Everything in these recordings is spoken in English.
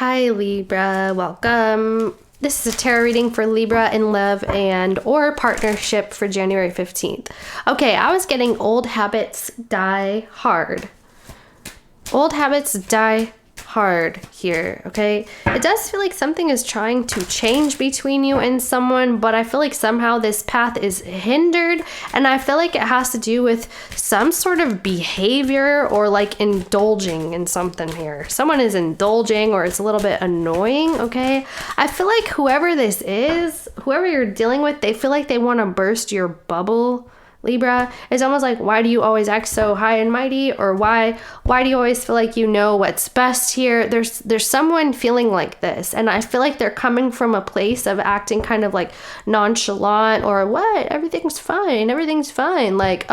Hi Libra, welcome. This is a tarot reading for Libra in love and or partnership for January 15th. Okay, I was getting old habits die hard. Old habits die hard here, okay? It does feel like something is trying to change between you and someone, but I feel like somehow this path is hindered, and I feel like it has to do with some sort of behavior or like indulging in something here. Someone is indulging or it's a little bit annoying, okay? I feel like whoever this is, whoever you're dealing with, they feel like they want to burst your bubble. Libra, it's almost like, why do you always act so high and mighty? Or why do you always feel like you know what's best here? There's someone feeling like this, and I feel like they're coming from a place of acting kind of like nonchalant or what, everything's fine, like,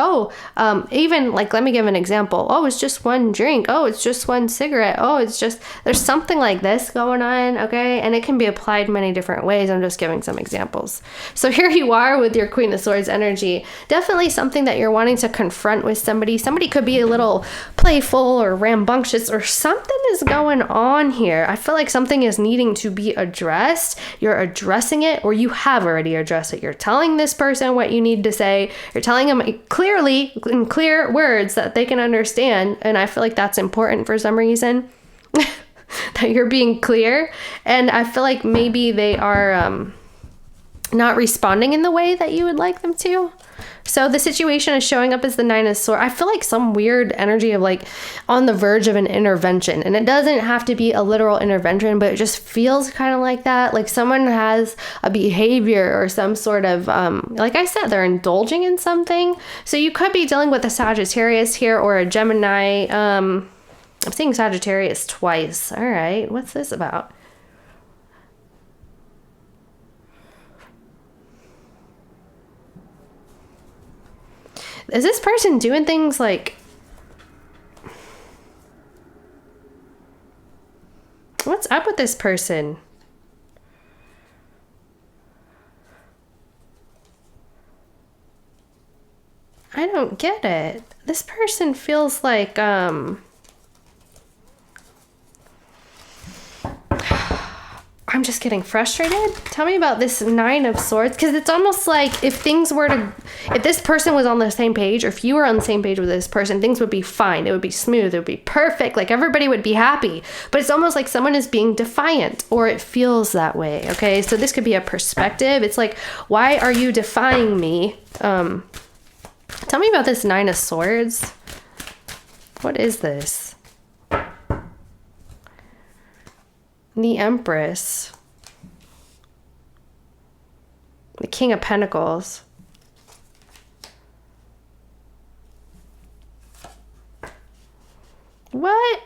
even like, let me give an example. Oh, it's just one drink. Oh, it's just one cigarette. Oh, it's just, there's something like this going on, okay? And it can be applied many different ways. I'm just giving some examples. So here you are with your Queen of Swords energy. Definitely something that you're wanting to confront with somebody. Somebody could be a little playful or rambunctious, or something is going on here. I feel like something is needing to be addressed. You're addressing it, or you have already addressed it. You're telling this person what you need to say. You're telling them clearly in clear words that they can understand. And I feel like that's important for some reason. That you're being clear. And I feel like maybe they are not responding in the way that you would like them to. So the situation is showing up as the Nine of Swords. I feel like some weird energy of like on the verge of an intervention. And it doesn't have to be a literal intervention, but it just feels kind of like that. Like someone has a behavior or some sort of, like I said, they're indulging in something. So you could be dealing with a Sagittarius here or a Gemini. I'm seeing Sagittarius twice. All right, what's this about? Is this person doing things like... What's up with this person? I don't get it. This person feels like, I'm just getting frustrated. Tell me about this Nine of Swords, because it's almost like if this person was on the same page, or if you were on the same page with this person, things would be fine. It would be smooth. It would be perfect. Like everybody would be happy. But it's almost like someone is being defiant, or it feels that way. Okay, so this could be a perspective. It's like, why are you defying me? Tell me about this Nine of Swords. What is this? The Empress, the King of Pentacles, what?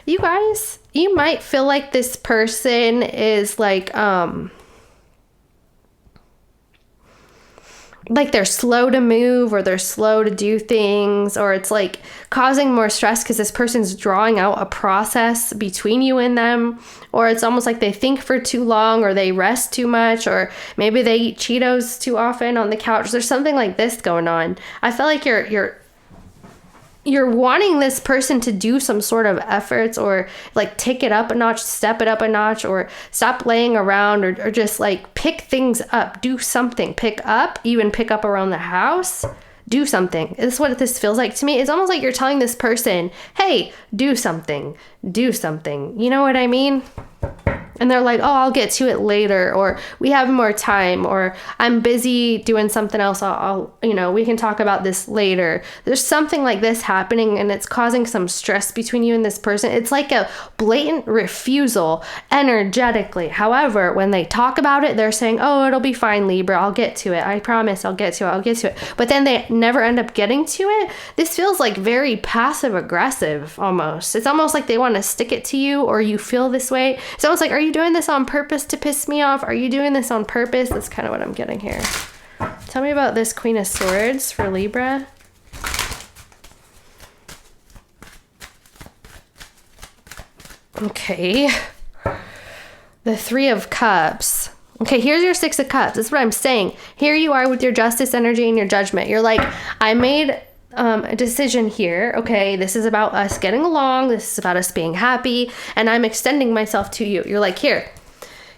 You guys, you might feel like this person is like they're slow to move, or they're slow to do things, or it's like causing more stress because this person's drawing out a process between you and them, or it's almost like they think for too long, or they rest too much, or maybe they eat Cheetos too often on the couch. There's something like this going on. I feel like you're wanting this person to do some sort of efforts, or like take it up a notch, step it up a notch, or stop laying around, or just like pick things up, do something, pick up around the house, do something. This is what this feels like to me. It's almost like you're telling this person, hey, do something. You know what I mean? And they're like, oh, I'll get to it later, or we have more time, or I'm busy doing something else. I'll we can talk about this later. There's something like this happening, and it's causing some stress between you and this person. It's like a blatant refusal energetically. However, when they talk about it, they're saying, oh, it'll be fine, Libra. I'll get to it. I promise I'll get to it. But then they never end up getting to it. This feels like very passive aggressive almost. It's almost like they want to stick it to you, or you feel this way. It's almost like, are you doing this on purpose to piss me off? Are you doing this on purpose? That's kind of what I'm getting here. Tell me about this Queen of Swords for Libra. Okay. The Three of Cups. Okay, here's your Six of Cups. This is what I'm saying. Here you are with your justice energy and your judgment. You're like, I made a decision here. Okay, this is about us getting along. This is about us being happy. And I'm extending myself to you. You're like, here,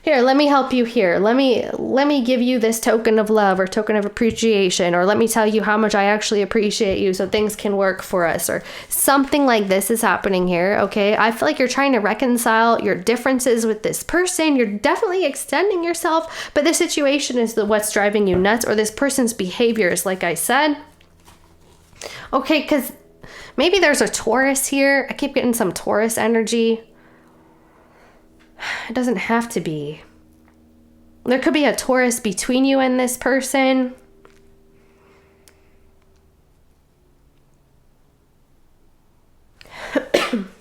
let me help you here. Let me give you this token of love or token of appreciation, or let me tell you how much I actually appreciate you so things can work for us, or something like this is happening here. Okay, I feel like you're trying to reconcile your differences with this person. You're definitely extending yourself, but this situation is what's driving you nuts, or this person's behaviors, like I said. Okay, because maybe there's a Taurus here. I keep getting some Taurus energy. It doesn't have to be. There could be a Taurus between you and this person.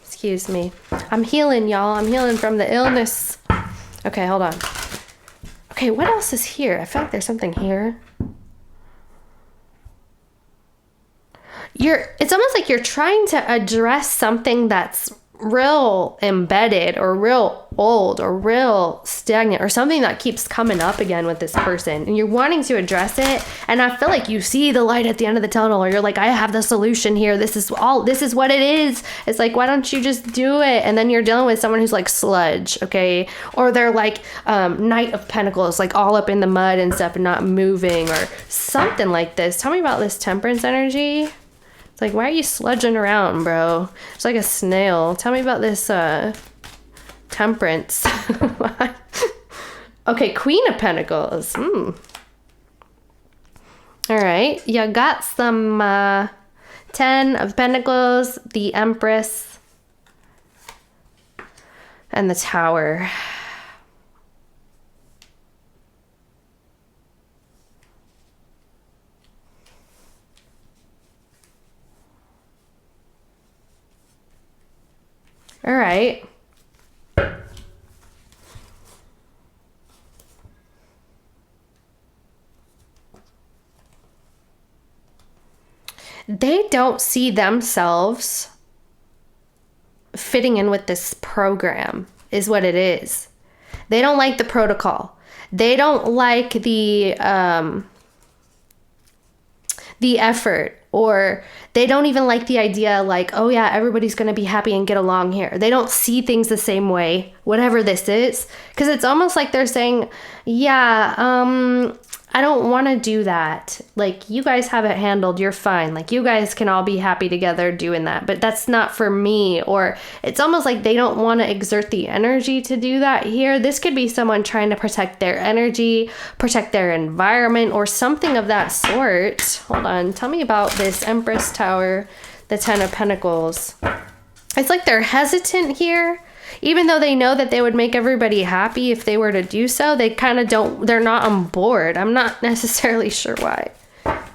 Excuse me. I'm healing, y'all. I'm healing from the illness. Okay, hold on. Okay, what else is here? I feel like there's something here. It's almost like you're trying to address something that's real embedded or real old or real stagnant, or something that keeps coming up again with this person, and you're wanting to address it. And I feel like you see the light at the end of the tunnel, or you're like, I have the solution here. This is what it is. It's like, why don't you just do it? And then you're dealing with someone who's like sludge, okay? Or they're like Knight of Pentacles, like all up in the mud and stuff and not moving, or something like this. Tell me about this Temperance energy. It's like, why are you sludging around, bro? It's like a snail. Tell me about this Temperance. Okay, Queen of Pentacles. All right, you got some 10 of Pentacles, the Empress, and the Tower. All right. They don't see themselves fitting in with this program, is what it is. They don't like the protocol. They don't like the effort, or they don't even like the idea like, oh yeah, everybody's going to be happy and get along here. They don't see things the same way, whatever this is, because it's almost like they're saying, yeah, I don't want to do that. Like, you guys have it handled. You're fine. Like, you guys can all be happy together doing that, but that's not for me. Or it's almost like they don't want to exert the energy to do that here. This could be someone trying to protect their energy, protect their environment, or something of that sort. Hold on. Tell me about this Empress Tower, the 10 of Pentacles. It's like they're hesitant here. Even though they know that they would make everybody happy if they were to do so, they kind of don't, they're not on board. I'm not necessarily sure why.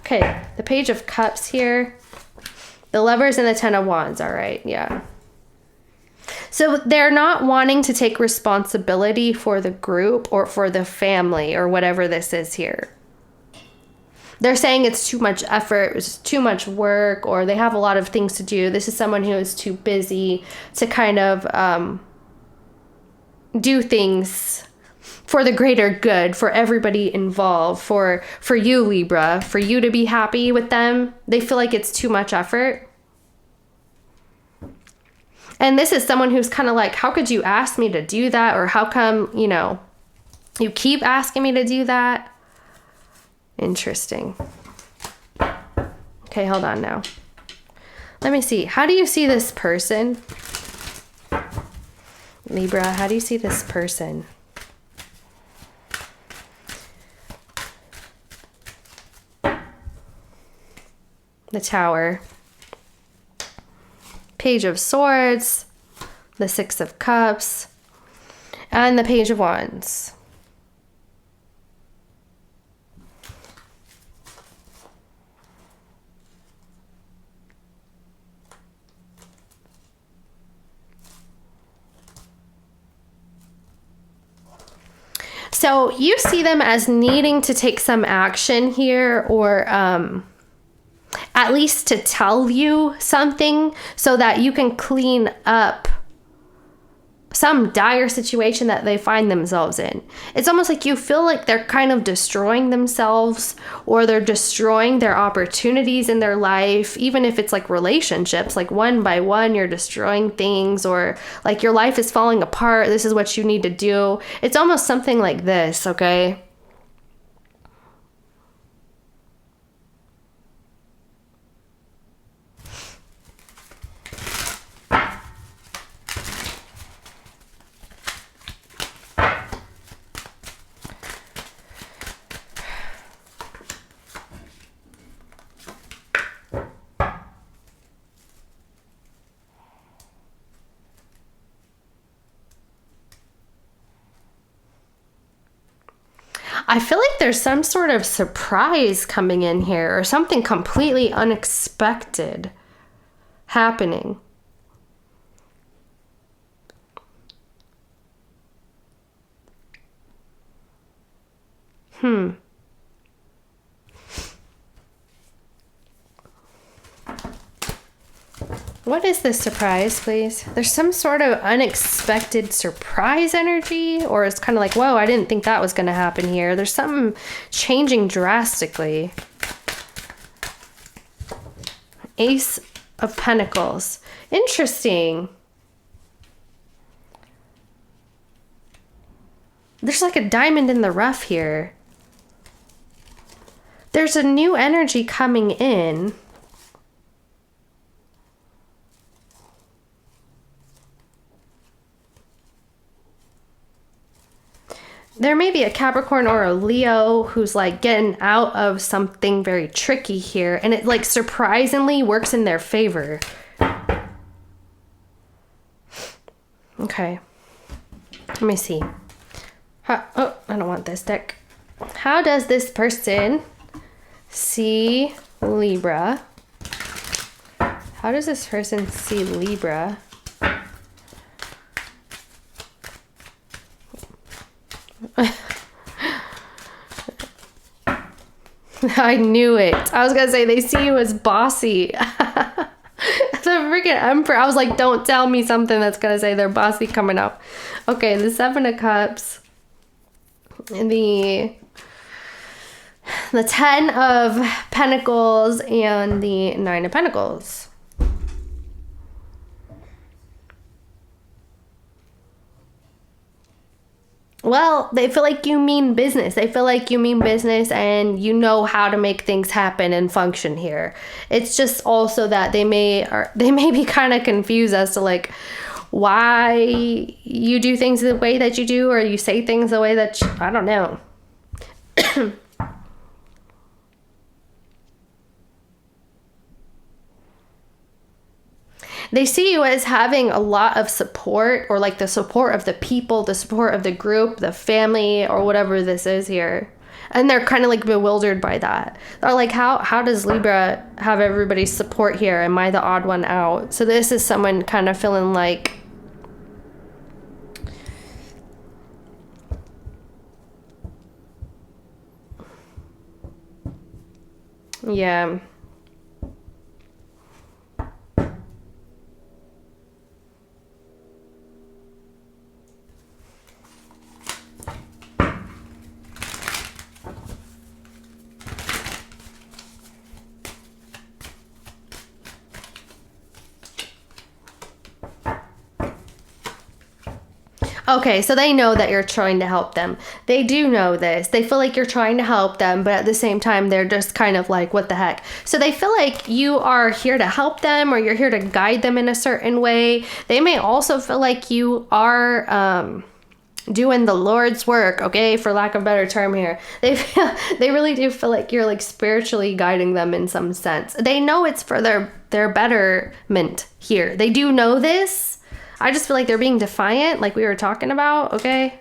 Okay, the Page of Cups here. The Lovers and the 10 of Wands. All right, yeah. So they're not wanting to take responsibility for the group or for the family or whatever this is here. They're saying it's too much effort, it's too much work, or they have a lot of things to do. This is someone who is too busy to kind of do things for the greater good, for everybody involved, for you, Libra, for you to be happy with them. They feel like it's too much effort. And this is someone who's kind of like, how could you ask me to do that? Or how come, you know, you keep asking me to do that? Interesting. Okay, hold on now. Let me see. How do you see this person? Libra, how do you see this person? The Tower. Page of Swords. The Six of Cups. And the Page of Wands. So you see them as needing to take some action here, or at least to tell you something so that you can clean up some dire situation that they find themselves in. It's almost like you feel like they're kind of destroying themselves, or they're destroying their opportunities in their life, even if it's like relationships, like one by one you're destroying things, or like your life is falling apart. This is what you need to do. It's almost something like this, okay? I feel like there's some sort of surprise coming in here, or something completely unexpected happening. What is this surprise, please? There's some sort of unexpected surprise energy, or it's kind of like, whoa, I didn't think that was going to happen here. There's something changing drastically. Ace of Pentacles. Interesting. There's like a diamond in the rough here. There's a new energy coming in. There may be a Capricorn or a Leo who's like getting out of something very tricky here, and it like surprisingly works in their favor. Okay. Let me see. Oh, I don't want this deck. How does this person see Libra? How does this person see Libra? I knew it. I was gonna say they see you as bossy. The freaking Emperor. I was like, don't tell me something that's gonna say they're bossy coming out. Okay, the Seven of Cups, the Ten of Pentacles, and the Nine of Pentacles. Well, they feel like you mean business. They feel like you mean business and you know how to make things happen and function here. It's just also that they may be kind of confused as to like why you do things the way that you do, or you say things the way that I don't know. They see you as having a lot of support, or like the support of the people, the support of the group, the family, or whatever this is here. And they're kind of like bewildered by that. They're like, how does Libra have everybody's support here? Am I the odd one out? So this is someone kind of feeling like, yeah. Okay, so they know that you're trying to help them. They do know this. They feel like you're trying to help them, but at the same time, they're just kind of like, what the heck? So they feel like you are here to help them, or you're here to guide them in a certain way. They may also feel like you are doing the Lord's work, okay, for lack of a better term here. They really do feel like you're like spiritually guiding them in some sense. They know it's for their betterment here. They do know this. I just feel like they're being defiant, like we were talking about, okay?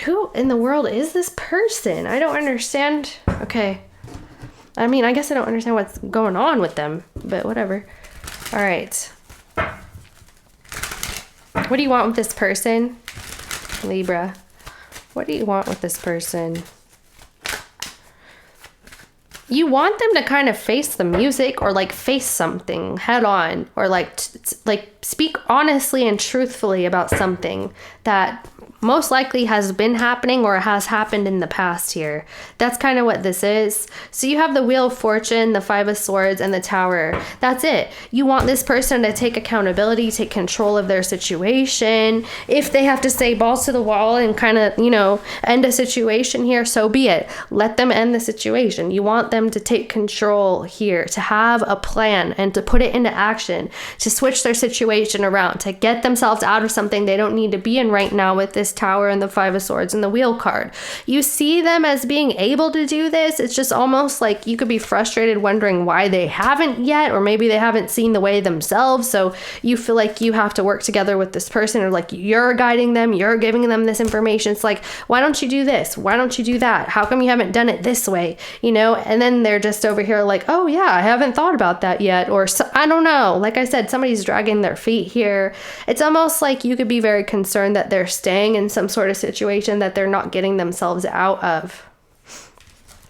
Who in the world is this person? I don't understand. Okay. I mean, I guess I don't understand what's going on with them, but whatever. All right. What do you want with this person? Libra. What do you want with this person? You want them to kind of face the music, or like face something head on, or like like speak honestly and truthfully about something that most likely has been happening or has happened in the past here. That's kind of what this is. So you have the Wheel of Fortune, the Five of Swords, and the Tower. That's it. You want this person to take accountability, take control of their situation. If they have to say balls to the wall and kind of, you know, end a situation here, so be it. Let them end the situation. You want them to take control here, to have a plan and to put it into action, to switch their situation around, to get themselves out of something they don't need to be in right now with this Tower and the Five of Swords and the Wheel card. You see them as being able to do this. It's just almost like you could be frustrated wondering why they haven't yet, or maybe they haven't seen the way themselves. So you feel like you have to work together with this person, or like you're guiding them, you're giving them this information. It's like, why don't you do this? Why don't you do that? How come you haven't done it this way? You know, and then they're just over here like, oh yeah, I haven't thought about that yet. Or so, I don't know. Like I said, somebody's dragging their feet here. It's almost like you could be very concerned that they're staying in some sort of situation that they're not getting themselves out of.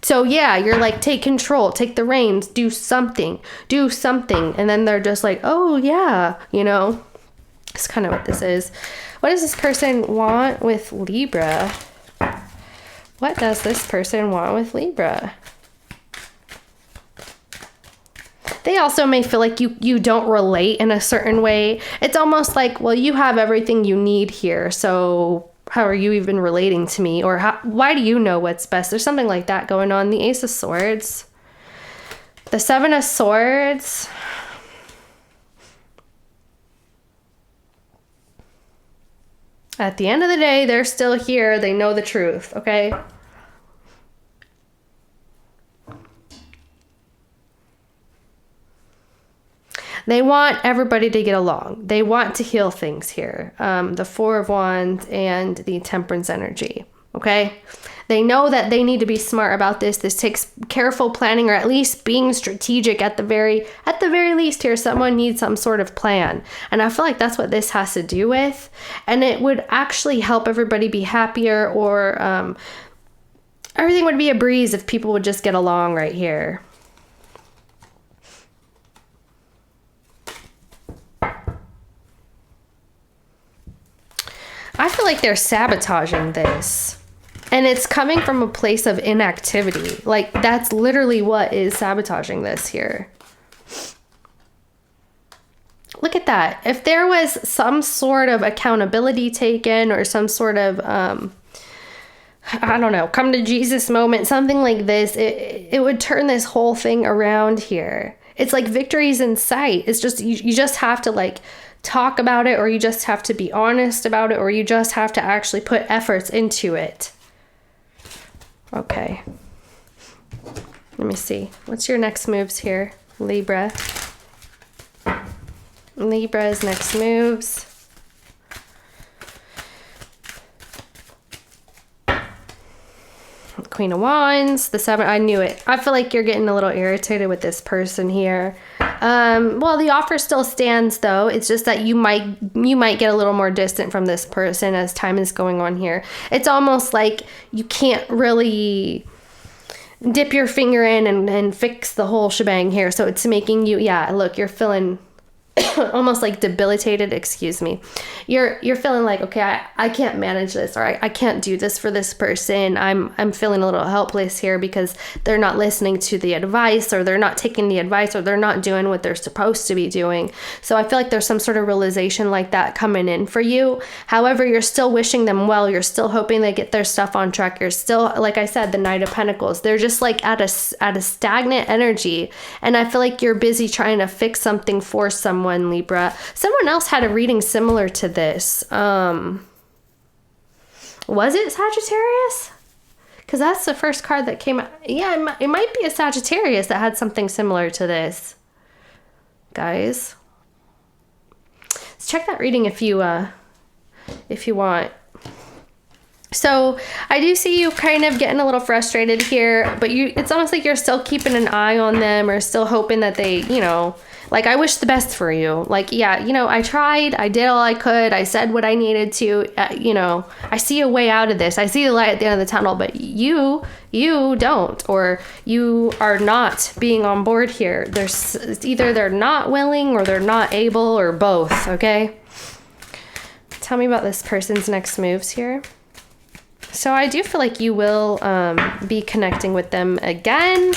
So yeah, you're like, take control, take the reins, do something. And then they're just like, oh yeah, you know, it's kind of what this is. What does this person want with Libra? What does this person want with Libra? They also may feel like you don't relate in a certain way. It's almost like, well, you have everything you need here, so how are you even relating to me? Or why do you know what's best? There's something like that going on. The Ace of Swords. The Seven of Swords. At the end of the day, they're still here. They know the truth, okay? They want everybody to get along. They want to heal things here. The Four of Wands and the Temperance energy. Okay? They know that they need to be smart about this. This takes careful planning, or at least being strategic at the very least here. Someone needs some sort of plan. And I feel like that's what this has to do with. And it would actually help everybody be happier, or everything would be a breeze if people would just get along right here. I feel like they're sabotaging this. And it's coming from a place of inactivity. Like, that's literally what is sabotaging this here. Look at that. If there was some sort of accountability taken, or some sort of, I don't know, come to Jesus moment, something like this, it would turn this whole thing around here. It's like victory's in sight. It's just, you just have to like talk about it, or you just have to be honest about it, or you just have to actually put efforts into it. Okay. Let me see. What's your next moves here, Libra? Libra's next moves. Queen of Wands, the Seven. I knew it. I feel like you're getting a little irritated with this person here. Well, the offer still stands though. It's just that you might get a little more distant from this person as time is going on here. It's almost like you can't really dip your finger in and fix the whole shebang here. So it's making you, yeah, look, you're feeling almost like debilitated, excuse me. You're feeling like, okay, I can't manage this, or I can't do this for this person. I'm feeling a little helpless here because they're not listening to the advice, or they're not taking the advice, or they're not doing what they're supposed to be doing. So I feel like there's some sort of realization like that coming in for you. However, you're still wishing them well. You're still hoping they get their stuff on track. You're still, like I said, the Knight of Pentacles. They're just like at a stagnant energy. And I feel like you're busy trying to fix something for someone, Libra. Someone else had a reading similar to this. Was it Sagittarius? Because that's the first card that came out. Yeah, it might be a Sagittarius that had something similar to this. Guys, let's check that reading if you want. So I do see you kind of getting a little frustrated here, but it's almost like you're still keeping an eye on them or still hoping that they, like, I wish the best for you. Like, yeah, I tried, I did all I could, I said what I needed to, I see a way out of this. I see the light at the end of the tunnel, but you don't, or you are not being on board here. It's either they're not willing or they're not able or both, okay? Tell me about this person's next moves here. So I do feel like you will be connecting with them again.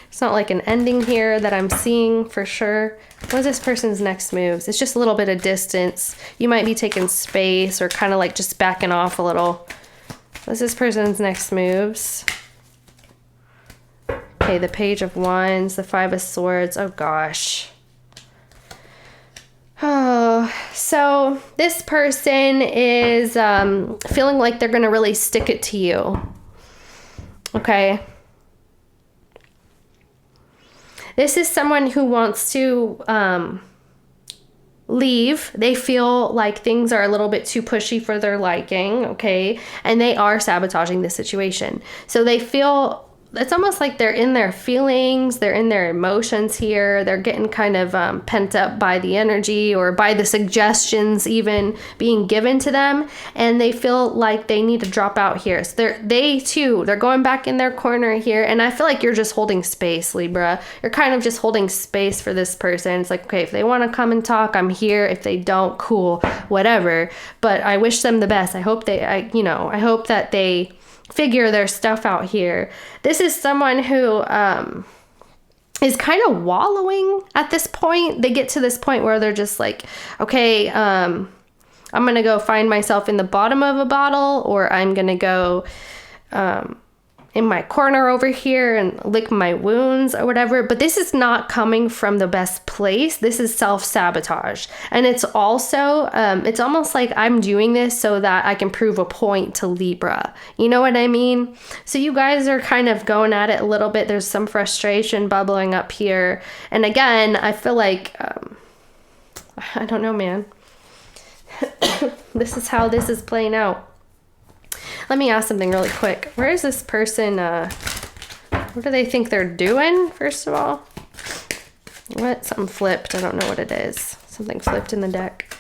It's not like an ending here that I'm seeing for sure. What is this person's next moves? It's just a little bit of distance. You might be taking space or kind of like just backing off a little. What's this person's next moves? Okay, the Page of Wands, the Five of Swords. Oh gosh. Oh, so this person is feeling like they're going to really stick it to you. Okay. This is someone who wants to leave. They feel like things are a little bit too pushy for their liking, okay? And they are sabotaging the situation. So they feel, it's almost like they're in their feelings, they're in their emotions here, they're getting kind of pent up by the energy or by the suggestions even being given to them, and they feel like they need to drop out here. So they're going back in their corner here, and I feel like you're just holding space, Libra. You're kind of just holding space for this person. It's like, okay, if they want to come and talk, I'm here. If they don't, cool, whatever. But I wish them the best. I hope that they figure their stuff out here. This is someone who is kind of wallowing at this point. They get to this point where they're just like, okay, I'm gonna go find myself in the bottom of a bottle, or I'm gonna go in my corner over here and lick my wounds or whatever. But this is not coming from the best place. This is self-sabotage. And it's also, it's almost like I'm doing this so that I can prove a point to Libra. You know what I mean? So you guys are kind of going at it a little bit. There's some frustration bubbling up here. And again, I feel like, I don't know, man. This is how this is playing out. Let me ask something really quick. Where is this person? What do they think they're doing, first of all? What? Something flipped. I don't know what it is. Something flipped in the deck.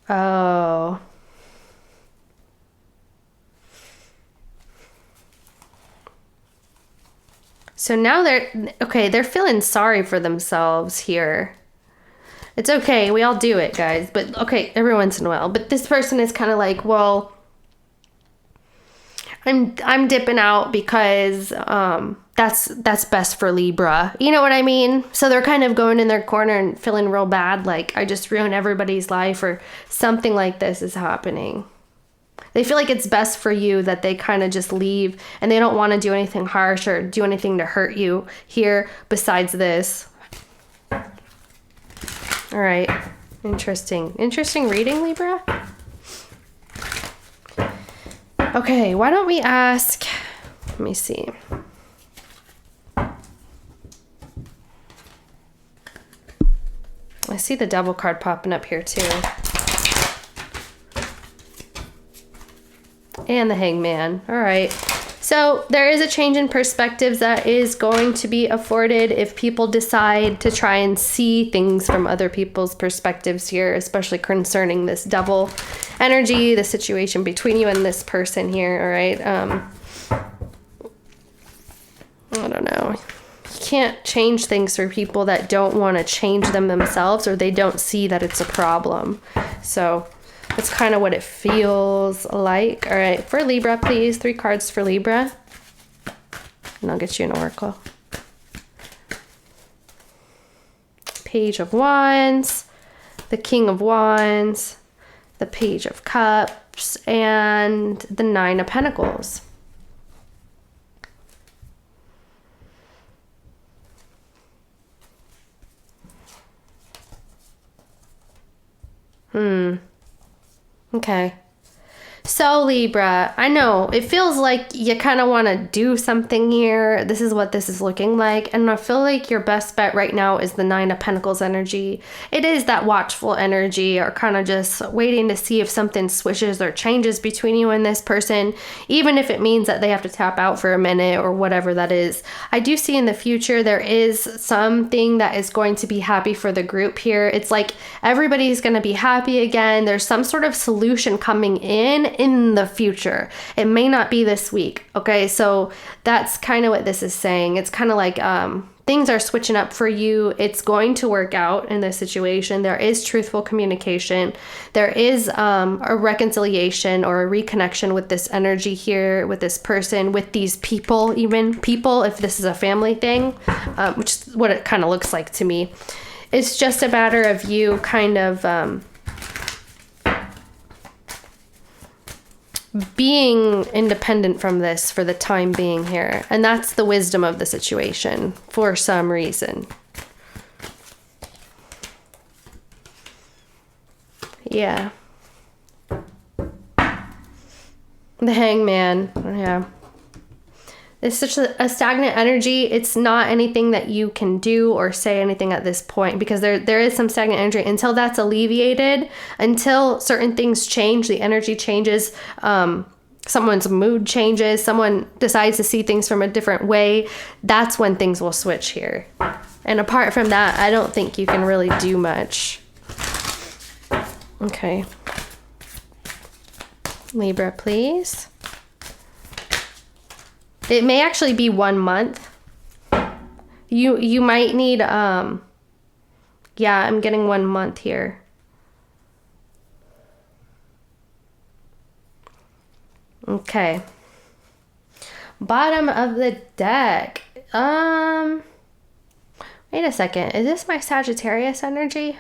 Oh. So now they're feeling sorry for themselves here. It's okay. We all do it, guys. But okay, every once in a while. But this person is kind of like, well, I'm dipping out because that's best for Libra. You know what I mean? So they're kind of going in their corner and feeling real bad, like I just ruined everybody's life or something like this is happening. They feel like it's best for you that they kind of just leave, and they don't want to do anything harsh or do anything to hurt you here besides this. All right. Interesting reading, Libra. Okay, why don't we ask, let me see. I see the Devil card popping up here too. And the Hangman. All right. So there is a change in perspectives that is going to be afforded if people decide to try and see things from other people's perspectives here, especially concerning this Devil energy, the situation between you and this person here, all right? I don't know. You can't change things for people that don't want to change them themselves, or they don't see that it's a problem. So that's kind of what it feels like. All right, for Libra, please. 3 cards for Libra. And I'll get you an oracle. Page of Wands, the King of Wands, the Page of Cups, and the 9 of Pentacles. Okay. So Libra, I know it feels like you kind of want to do something here. This is what this is looking like. And I feel like your best bet right now is the Nine of Pentacles energy. It is that watchful energy, or kind of just waiting to see if something switches or changes between you and this person, even if it means that they have to tap out for a minute or whatever that is. I do see in the future there is something that is going to be happy for the group here. It's like everybody's going to be happy again. There's some sort of solution coming in the future. It may not be this week. Okay, so that's kind of what this is saying. It's kind of like things are switching up for you. It's going to work out in this situation. There is truthful communication. There is a reconciliation or a reconnection with this energy here, with this person, with these people, even people, if this is a family thing, which is what it kind of looks like to me. It's just a matter of you kind of being independent from this for the time being here. And that's the wisdom of the situation for some reason. Yeah. The Hangman. Yeah. It's such a stagnant energy. It's not anything that you can do or say anything at this point, because there is some stagnant energy. Until that's alleviated, until certain things change, the energy changes, someone's mood changes, someone decides to see things from a different way, that's when things will switch here. And apart from that, I don't think you can really do much. Okay. Libra, please. It may actually be 1 month. You might need, yeah, I'm getting 1 month here. Okay. Bottom of the deck. Wait a second. Is this my Sagittarius energy?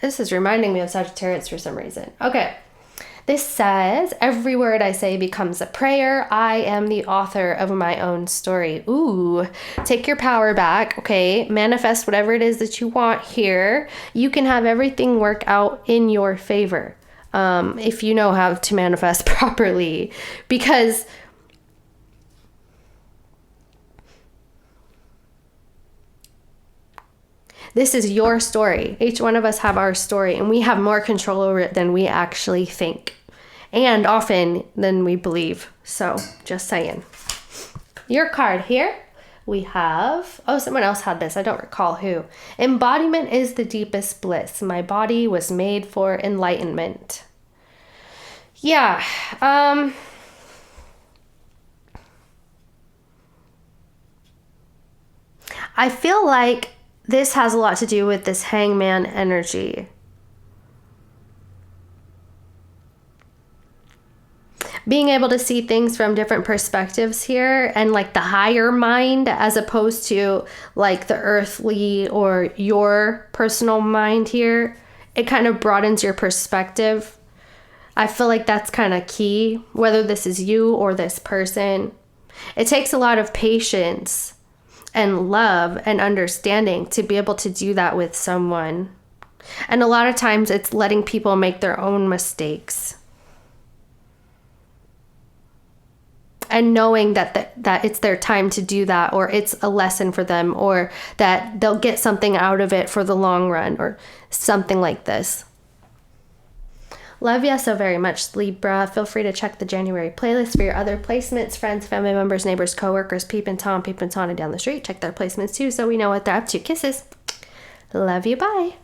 This is reminding me of Sagittarius for some reason. Okay. This says, every word I say becomes a prayer. I am the author of my own story. Ooh, take your power back. Okay, manifest whatever it is that you want here. You can have everything work out in your favor if you know how to manifest properly. Because this is your story. Each one of us have our story, and we have more control over it than we actually think, and often than we believe. So just saying. Your card here, we have, oh, someone else had this. I don't recall who. Embodiment is the deepest bliss. My body was made for enlightenment. Yeah. I feel like this has a lot to do with this Hangman energy. Being able to see things from different perspectives here, and like the higher mind as opposed to like the earthly or your personal mind here. It kind of broadens your perspective. I feel like that's kind of key, whether this is you or this person. It takes a lot of patience and love and understanding to be able to do that with someone. And a lot of times it's letting people make their own mistakes. And knowing that it's their time to do that, or it's a lesson for them, or that they'll get something out of it for the long run, or something like this. Love ya so very much, Libra. Feel free to check the January playlist for your other placements. Friends, family members, neighbors, coworkers, Peep and Tawny down the street. Check their placements too, so we know what they're up to. Kisses. Love you. Bye.